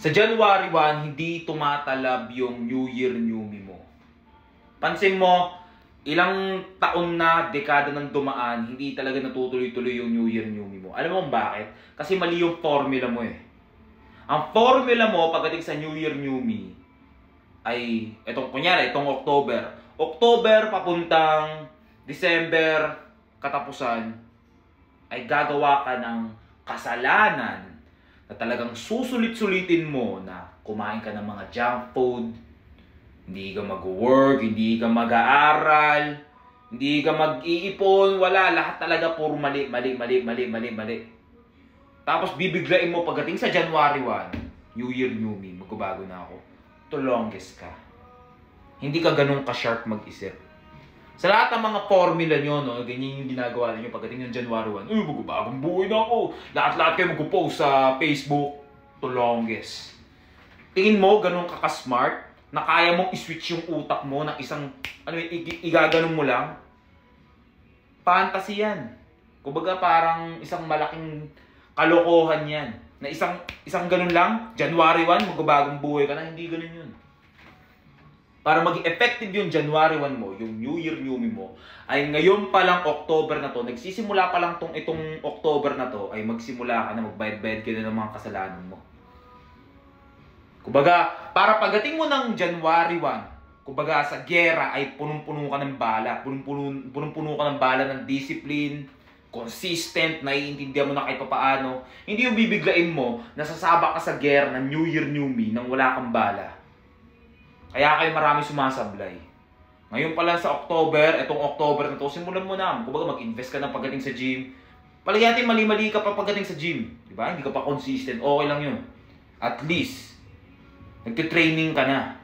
Sa January 1, hindi tumatalab yung New Year, New Me mo. Pansin mo, ilang taon na, dekada ng dumaan, hindi talaga natutuloy-tuloy yung New Year, New Me mo. Alam mo bakit? Kasi mali yung formula mo eh. Ang formula mo pagdating sa New Year, New Me ay, itong October. October papuntang December katapusan ay gagawa ka ng kasalanan na talagang susulit-sulitin mo na kumain ka ng mga junk food, hindi ka mag-work, hindi ka mag-aaral, hindi ka mag-iipon, wala, lahat talaga puro mali. Tapos bibiglain mo pagdating sa January 1, New Year, New Me, magbabago na ako. Longest ka. Hindi ka ganun ka-sharp mag-isip. Sa lahat ng mga formula nyo, no, ganyan yung ginagawa ninyo pagdating ng January 1, magbabagong buhay na ako. Lahat-lahat kayo mag-post sa Facebook. Longest. Tingin mo, ganun ka ka-smart, na kaya mong i-switch yung utak mo ng isang, igaganon mo lang? Fantasy yan. Kumbaga parang isang malaking kalokohan yan. Na isang ganun lang, January 1, magbabagong buhay ka na, hindi ganun yun. Para maging effective yung January 1 mo, yung New Year, New Me mo, ay ngayon pa lang October na to, nagsisimula pa lang itong October na to, ay magsimula ka na, magbayad-bayad ka na ng mga kasalanan mo. Kumbaga, para pagdating mo ng January 1, kumbaga sa gera ay punong-puno ka ng bala, punong-puno ka ng bala ng discipline, consistent, naiintindihan mo na kahit papaano. Hindi yung bibiglain mo, nasasaba ka sa gera ng New Year, New Me, nang wala kang bala. Kaya kayo marami sumasablay. Ngayon pa lang sa October, itong October na to, simulan mo na. Kumbaga mag-invest ka na pagdating sa gym. Palagi natin mali-mali ka pa pagdating sa gym. Diba? Hindi ka pa consistent. Okay lang yun. At least, nagtitraining ka na.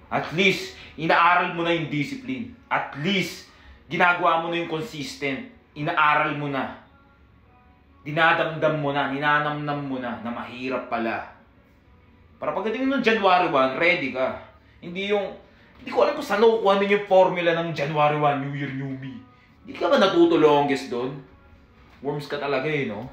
At least, inaaral mo na yung discipline. At least, ginagawa mo na yung consistent. Inaaral mo na. Dinadamdam mo na, ninanamnam mo na mahirap pala. Para pagdating ng January 1, ready ka. Hindi ko alam kung saan nakukuha nun yung formula ng January 1, New Year, New Me. Hindi ka ba natutulongges doon? Worms ka talaga eh, no?